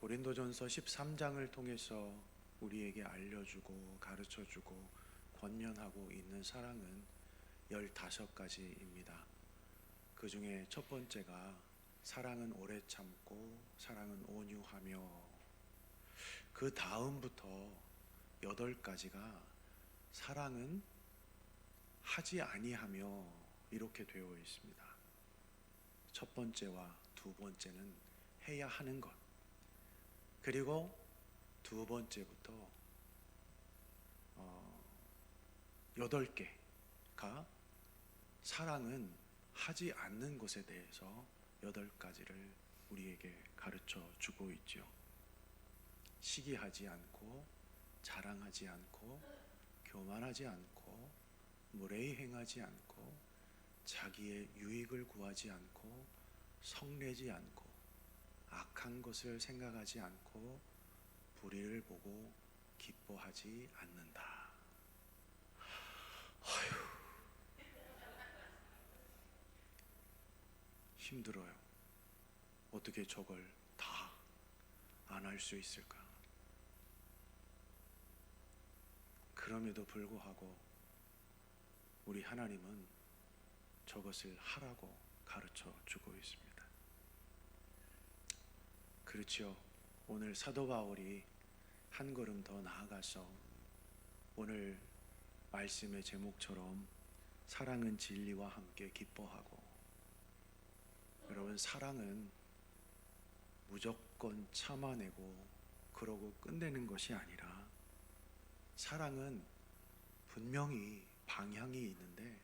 고린도전서 13장을 통해서 우리에게 알려주고 가르쳐주고 권면하고 있는 사랑은 15가지입니다. 그 중에 첫 번째가 사랑은 오래 참고 사랑은 온유하며, 그 다음부터 8가지가 사랑은 하지 아니하며 이렇게 되어 있습니다. 첫 번째와 두 번째는 해야 하는 것, 그리고 두 번째부터 8개가 사랑은 하지 않는 것에 대해서 8가지를 우리에게 가르쳐 주고 있죠. 시기하지 않고, 자랑하지 않고, 교만하지 않고, 무례히 행하지 않고, 자기의 유익을 구하지 않고, 성내지 않고, 악한 것을 생각하지 않고, 불의를 보고 기뻐하지 않는다. 힘들어요. 어떻게 저걸 다 안 할 수 있을까? 그럼에도 불구하고 우리 하나님은 저것을 하라고 가르쳐 주고 있습니다. 그렇지요. 오늘 사도 바울이 한 걸음 더 나아가서 오늘 말씀의 제목처럼 사랑은 진리와 함께 기뻐하고, 여러분, 사랑은 무조건 참아내고 그러고 끝내는 것이 아니라, 사랑은 분명히 방향이 있는데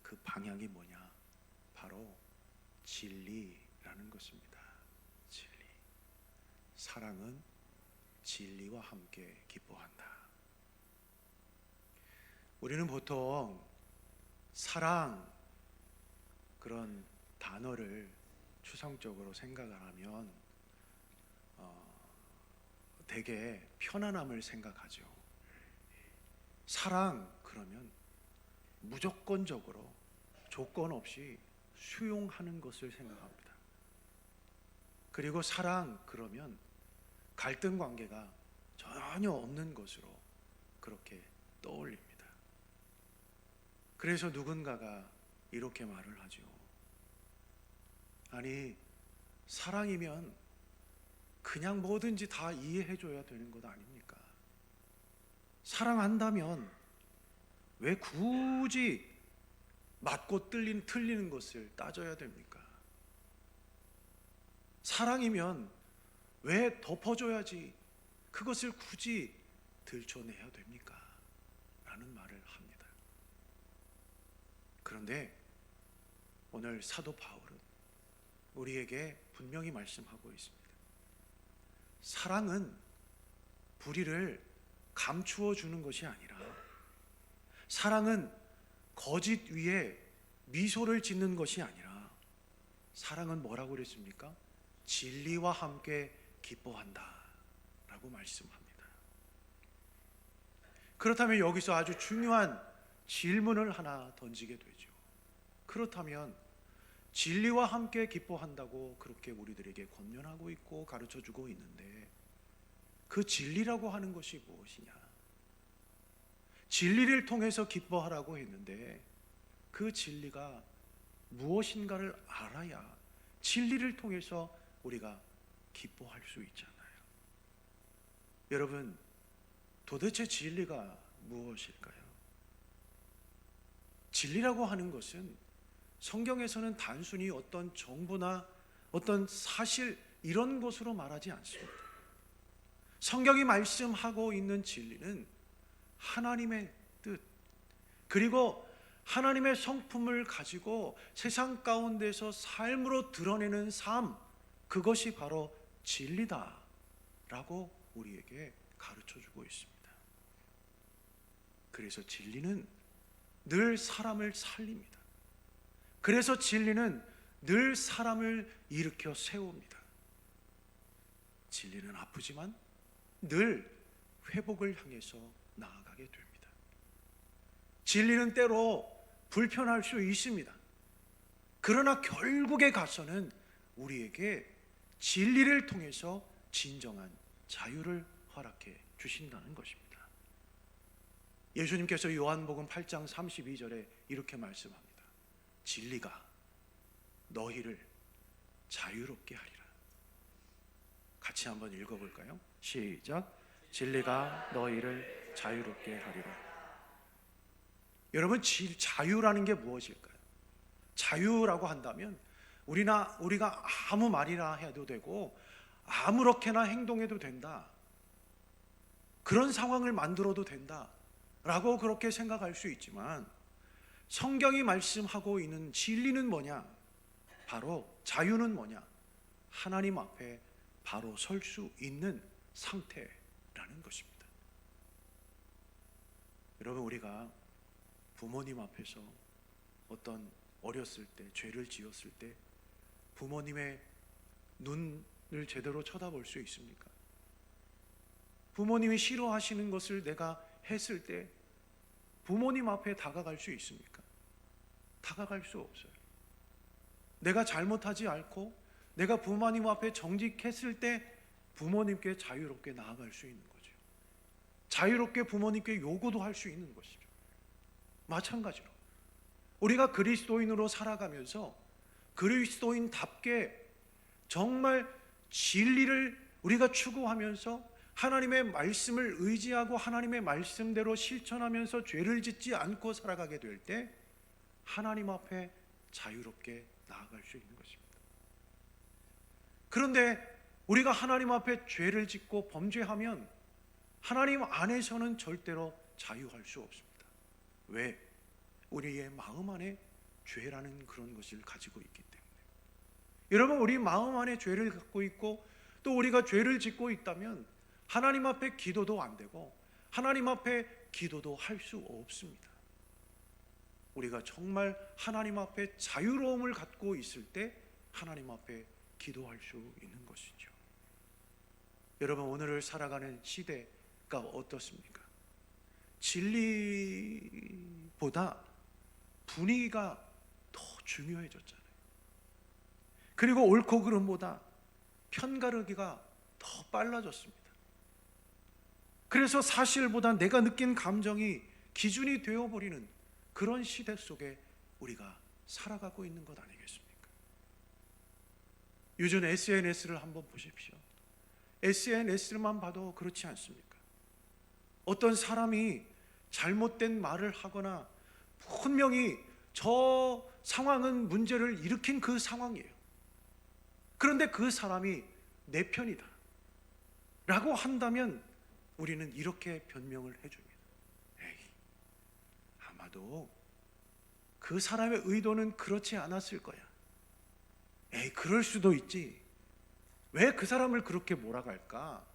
그 방향이 뭐냐? 바로 진리라는 것입니다. 진리. 사랑은 진리와 함께 기뻐한다. 우리는 보통 사랑, 그런 단어를 추상적으로 생각을 하면 되게 편안함을 생각하죠. 사랑 그러면 무조건적으로 조건 없이 수용하는 것을 생각합니다. 그리고 사랑 그러면 갈등 관계가 전혀 없는 것으로 그렇게 떠올립니다. 그래서 누군가가 이렇게 말을 하죠. 아니, 사랑이면 그냥 뭐든지 다 이해해줘야 되는 것 아닙니까? 사랑한다면 왜 굳이 맞고 틀리는 것을 따져야 됩니까? 사랑이면 왜 덮어줘야지 그것을 굳이 들춰내야 됩니까? 라는 말을 합니다. 그런데 오늘 사도 바울은 우리에게 분명히 말씀하고 있습니다. 사랑은 불의를 감추어 주는 것이 아니라, 사랑은 거짓 위에 미소를 짓는 것이 아니라, 사랑은 뭐라고 그랬습니까? 진리와 함께 기뻐한다 라고 말씀합니다. 그렇다면 여기서 아주 중요한 질문을 하나 던지게 되죠. 그렇다면 진리와 함께 기뻐한다고 그렇게 우리들에게 권면하고 있고 가르쳐주고 있는데, 그 진리라고 하는 것이 무엇이냐? 진리를 통해서 기뻐하라고 했는데 그 진리가 무엇인가를 알아야 진리를 통해서 우리가 기뻐할 수 있잖아요. 여러분, 도대체 진리가 무엇일까요? 진리라고 하는 것은 성경에서는 단순히 어떤 정보나 어떤 사실 이런 것으로 말하지 않습니다. 성경이 말씀하고 있는 진리는 하나님의 뜻, 그리고 하나님의 성품을 가지고 세상 가운데서 삶으로 드러내는 삶, 그것이 바로 진리다라고 우리에게 가르쳐주고 있습니다. 그래서 진리는 늘 사람을 살립니다. 그래서 진리는 늘 사람을 일으켜 세웁니다. 진리는 아프지만 늘 회복을 향해서 나아가게 됩니다. 진리는 때로 불편할 수 있습니다. 그러나 결국에 가서는 우리에게 진리를 통해서 진정한 자유를 허락해 주신다는 것입니다. 예수님께서 요한복음 8장 32절에 이렇게 말씀합니다. 진리가 너희를 자유롭게 하리라. 같이 한번 읽어볼까요? 시작. 진리가 너희를 자유롭게 하리라. 여러분, 자유라는 게 무엇일까요? 자유라고 한다면 우리가 아무 말이나 해도 되고 아무렇게나 행동해도 된다, 그런 상황을 만들어도 된다 라고 그렇게 생각할 수 있지만, 성경이 말씀하고 있는 진리는 뭐냐? 바로 자유는 뭐냐? 하나님 앞에 바로 설 수 있는 상태라는 것입니다. 여러분, 우리가 부모님 앞에서 어떤 어렸을 때 죄를 지었을 때 부모님의 눈을 제대로 쳐다볼 수 있습니까? 부모님이 싫어하시는 것을 내가 했을 때 부모님 앞에 다가갈 수 있습니까? 다가갈 수 없어요. 내가 잘못하지 않고 내가 부모님 앞에 정직했을 때 부모님께 자유롭게 나아갈 수 있는 거죠. 자유롭게 부모님께 요구도 할 수 있는 것이죠. 마찬가지로 우리가 그리스도인으로 살아가면서 그리스도인답게 정말 진리를 우리가 추구하면서 하나님의 말씀을 의지하고 하나님의 말씀대로 실천하면서 죄를 짓지 않고 살아가게 될 때 하나님 앞에 자유롭게 나아갈 수 있는 것입니다. 그런데 우리가 하나님 앞에 죄를 짓고 범죄하면 하나님 안에서는 절대로 자유할 수 없습니다. 왜? 우리의 마음 안에 죄라는 그런 것을 가지고 있기 때문에. 여러분, 우리 마음 안에 죄를 갖고 있고 또 우리가 죄를 짓고 있다면 하나님 앞에 기도도 안 되고 하나님 앞에 기도도 할 수 없습니다. 우리가 정말 하나님 앞에 자유로움을 갖고 있을 때 하나님 앞에 기도할 수 있는 것이죠. 여러분, 오늘을 살아가는 시대가 어떻습니까? 진리보다 분위기가 더 중요해졌잖아요. 그리고 옳고 그름보다 편가르기가 더 빨라졌습니다. 그래서 사실보다 내가 느낀 감정이 기준이 되어버리는 그런 시대 속에 우리가 살아가고 있는 것 아니겠습니까? 요즘 SNS를 한번 보십시오. SNS만 봐도 그렇지 않습니까? 어떤 사람이 잘못된 말을 하거나 분명히 저 상황은 문제를 일으킨 그 상황이에요. 그런데 그 사람이 내 편이다 라고 한다면 우리는 이렇게 변명을 해줍니다. 에이, 아마도 그 사람의 의도는 그렇지 않았을 거야. 에이, 그럴 수도 있지. 왜 그 사람을 그렇게 몰아갈까?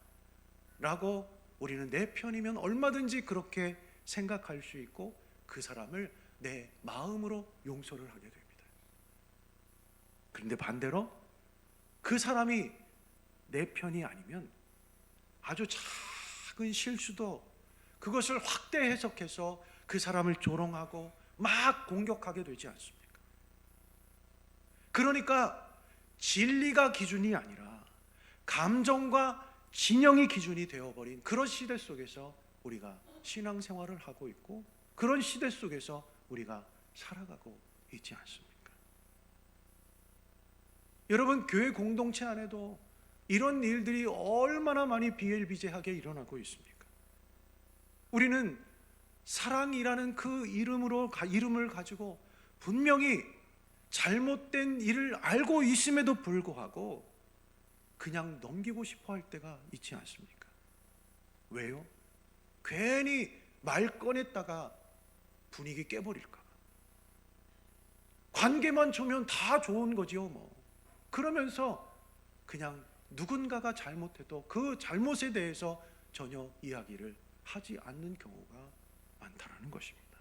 라고 우리는 내 편이면 얼마든지 그렇게 생각할 수 있고 그 사람을 내 마음으로 용서를 하게 됩니다. 그런데 반대로 그 사람이 내 편이 아니면 아주 작은 실수도 그것을 확대 해석해서 그 사람을 조롱하고 막 공격하게 되지 않습니까? 그러니까 진리가 기준이 아니라 감정과 진영이 기준이 되어버린 그런 시대 속에서 우리가 신앙생활을 하고 있고 그런 시대 속에서 우리가 살아가고 있지 않습니까? 여러분, 교회 공동체 안에도 이런 일들이 얼마나 많이 비일비재하게 일어나고 있습니까? 우리는 사랑이라는 그 이름을 가지고 분명히 잘못된 일을 알고 있음에도 불구하고 그냥 넘기고 싶어 할 때가 있지 않습니까? 왜요? 괜히 말 꺼냈다가 분위기 깨버릴까 봐. 관계만 좋으면 다 좋은 거지요 뭐. 그러면서 그냥 누군가가 잘못해도 그 잘못에 대해서 전혀 이야기를 하지 않는 경우가 많다라는 것입니다.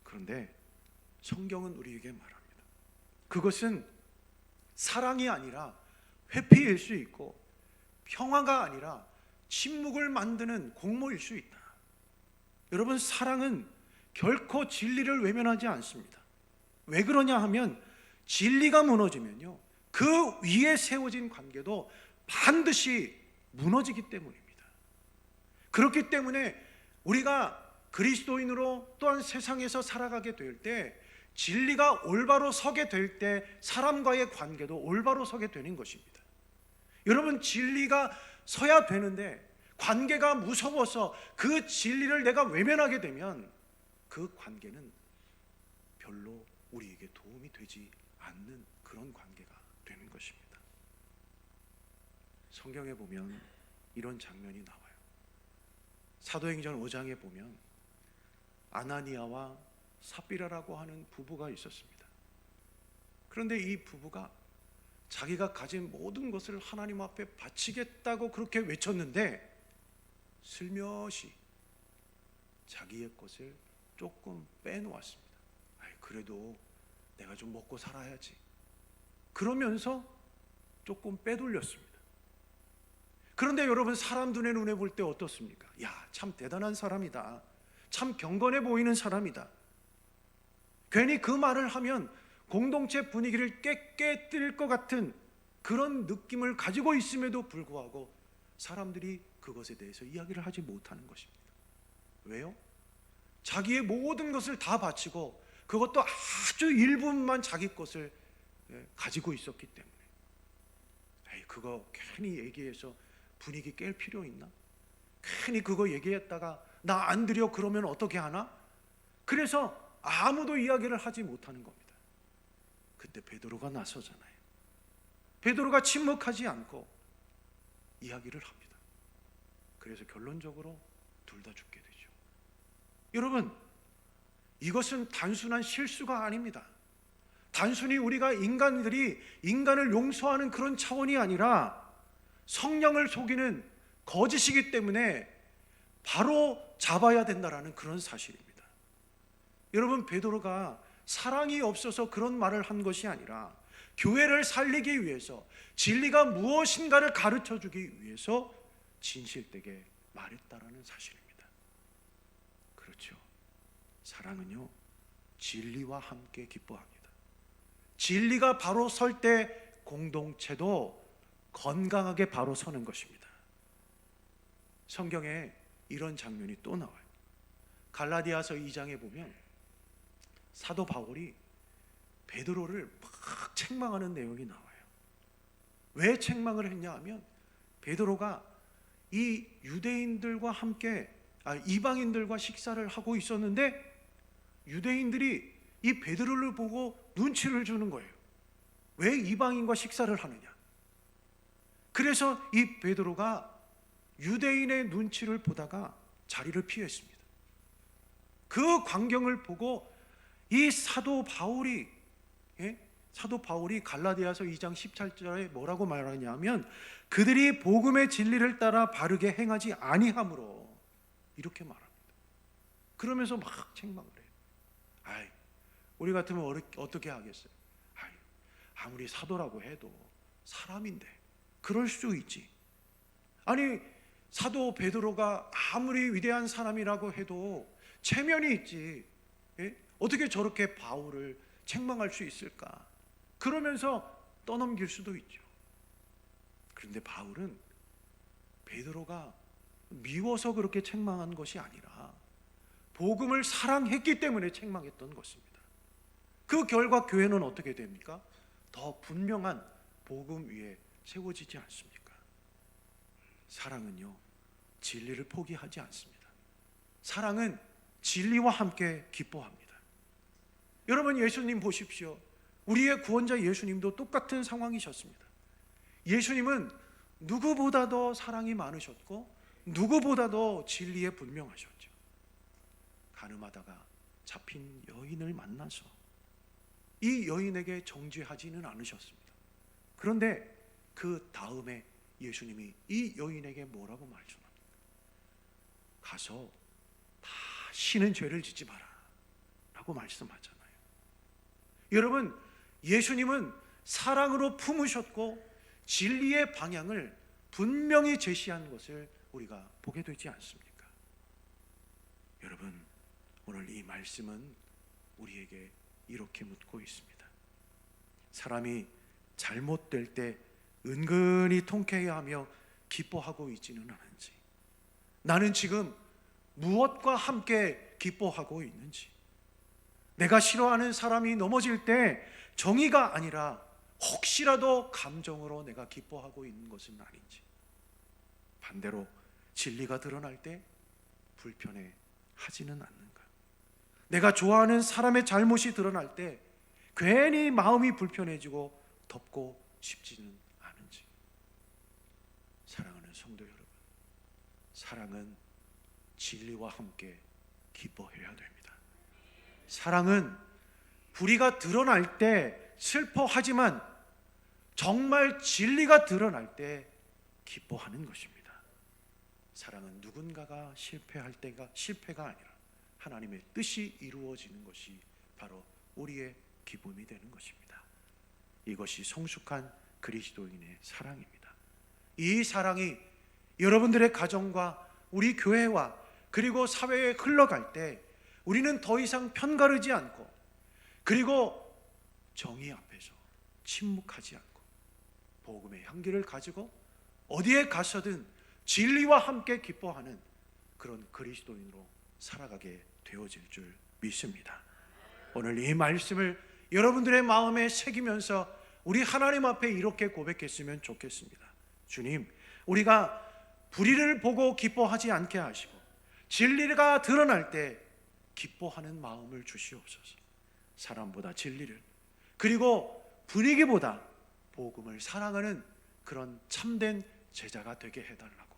그런데 성경은 우리에게 말합니다. 그것은 사랑이 아니라 회피일 수 있고 평화가 아니라 침묵을 만드는 공모일 수 있다. 여러분, 사랑은 결코 진리를 외면하지 않습니다. 왜 그러냐 하면 진리가 무너지면요 그 위에 세워진 관계도 반드시 무너지기 때문입니다. 그렇기 때문에 우리가 그리스도인으로 또한 세상에서 살아가게 될 때, 진리가 올바로 서게 될 때 사람과의 관계도 올바로 서게 되는 것입니다. 여러분, 진리가 서야 되는데 관계가 무서워서 그 진리를 내가 외면하게 되면 그 관계는 별로 우리에게 도움이 되지 않는 그런 관계가 되는 것입니다. 성경에 보면 이런 장면이 나와요. 사도행전 5장에 보면 아나니아와 삽비라라고 하는 부부가 있었습니다. 그런데 이 부부가 자기가 가진 모든 것을 하나님 앞에 바치겠다고 그렇게 외쳤는데 슬며시 자기의 것을 조금 빼놓았습니다. 그래도 내가 좀 먹고 살아야지, 그러면서 조금 빼돌렸습니다. 그런데 여러분, 사람 눈에 볼 때 어떻습니까? 야, 참 대단한 사람이다, 참 경건해 보이는 사람이다. 괜히 그 말을 하면 공동체 분위기를 깨뜨릴 것 같은 그런 느낌을 가지고 있음에도 불구하고 사람들이 그것에 대해서 이야기를 하지 못하는 것입니다. 왜요? 자기의 모든 것을 다 바치고 그것도 아주 일부분만 자기 것을 가지고 있었기 때문에, 그거 괜히 얘기해서 분위기 깰 필요 있나? 괜히 그거 얘기했다가 나 안 드려 그러면 어떻게 하나? 그래서 아무도 이야기를 하지 못하는 겁니다. 그때 베드로가 나서잖아요. 베드로가 침묵하지 않고 이야기를 합니다. 그래서 결론적으로 둘 다 죽게 되죠. 여러분, 이것은 단순한 실수가 아닙니다. 단순히 우리가 인간들이 인간을 용서하는 그런 차원이 아니라 성령을 속이는 거짓이기 때문에 바로 잡아야 된다라는 그런 사실입니다. 여러분, 베드로가 사랑이 없어서 그런 말을 한 것이 아니라 교회를 살리기 위해서, 진리가 무엇인가를 가르쳐 주기 위해서 진실되게 말했다라는 사실입니다. 그렇죠. 사랑은요, 진리와 함께 기뻐합니다. 진리가 바로 설 때 공동체도 건강하게 바로 서는 것입니다. 성경에 이런 장면이 또 나와요. 갈라디아서 2장에 보면 사도 바울이 베드로를 막 책망하는 내용이 나와요. 왜 책망을 했냐 하면, 베드로가 이 유대인들과 함께 이방인들과 식사를 하고 있었는데 유대인들이 이 베드로를 보고 눈치를 주는 거예요. 왜 이방인과 식사를 하느냐? 그래서 이 베드로가 유대인의 눈치를 보다가 자리를 피했습니다. 그 광경을 보고 이 사도 바울이 갈라디아서 2장 17절에 뭐라고 말하냐면, 그들이 복음의 진리를 따라 바르게 행하지 아니함으로, 이렇게 말합니다. 그러면서 막 책망을 해요. 우리 같으면 어떻게 하겠어요? 아무리 사도라고 해도 사람인데 그럴 수 있지. 아니, 사도 베드로가 아무리 위대한 사람이라고 해도 체면이 있지. 어떻게 저렇게 바울을 책망할 수 있을까? 그러면서 떠넘길 수도 있죠. 그런데 바울은 베드로가 미워서 그렇게 책망한 것이 아니라 복음을 사랑했기 때문에 책망했던 것입니다. 그 결과 교회는 어떻게 됩니까? 더 분명한 복음 위에 세워지지 않습니까? 사랑은요, 진리를 포기하지 않습니다. 사랑은 진리와 함께 기뻐합니다. 여러분, 예수님 보십시오. 우리의 구원자 예수님도 똑같은 상황이셨습니다. 예수님은 누구보다도 사랑이 많으셨고 누구보다도 진리에 분명하셨죠. 가늠하다가 잡힌 여인을 만나서 이 여인에게 정죄하지는 않으셨습니다. 그런데 그 다음에 예수님이 이 여인에게 뭐라고 말씀합니까? 가서 다시는 죄를 짓지 마라 라고 말씀하잖아요. 여러분, 예수님은 사랑으로 품으셨고 진리의 방향을 분명히 제시한 것을 우리가 보게 되지 않습니까? 여러분, 오늘 이 말씀은 우리에게 이렇게 묻고 있습니다. 사람이 잘못될 때 은근히 통쾌해하며 기뻐하고 있지는 않은지, 나는 지금 무엇과 함께 기뻐하고 있는지, 내가 싫어하는 사람이 넘어질 때 정의가 아니라 혹시라도 감정으로 내가 기뻐하고 있는 것은 아닌지, 반대로 진리가 드러날 때 불편해 하지는 않는가, 내가 좋아하는 사람의 잘못이 드러날 때 괜히 마음이 불편해지고 덮고 싶지는 않은지. 사랑하는 성도 여러분, 사랑은 진리와 함께 기뻐해야 됩니다. 사랑은 불의가 드러날 때 슬퍼하지만 정말 진리가 드러날 때 기뻐하는 것입니다. 사랑은 누군가가 실패할 때가 실패가 아니라 하나님의 뜻이 이루어지는 것이 바로 우리의 기쁨이 되는 것입니다. 이것이 성숙한 그리스도인의 사랑입니다. 이 사랑이 여러분들의 가정과 우리 교회와 그리고 사회에 흘러갈 때 우리는 더 이상 편가르지 않고, 그리고 정의 앞에서 침묵하지 않고 복음의 향기를 가지고 어디에 가서든 진리와 함께 기뻐하는 그런 그리스도인으로 살아가게 되어질 줄 믿습니다. 오늘 이 말씀을 여러분들의 마음에 새기면서 우리 하나님 앞에 이렇게 고백했으면 좋겠습니다. 주님, 우리가 불의를 보고 기뻐하지 않게 하시고 진리가 드러날 때 기뻐하는 마음을 주시옵소서. 사람보다 진리를, 그리고 분위기보다 복음을 사랑하는 그런 참된 제자가 되게 해달라고,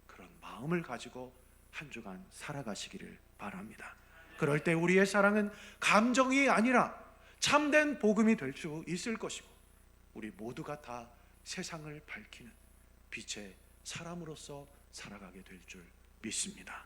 그런 마음을 가지고 한 주간 살아가시기를 바랍니다. 그럴 때 우리의 사랑은 감정이 아니라 참된 복음이 될 수 있을 것이고, 우리 모두가 다 세상을 밝히는 빛의 사람으로서 살아가게 될 줄 믿습니다.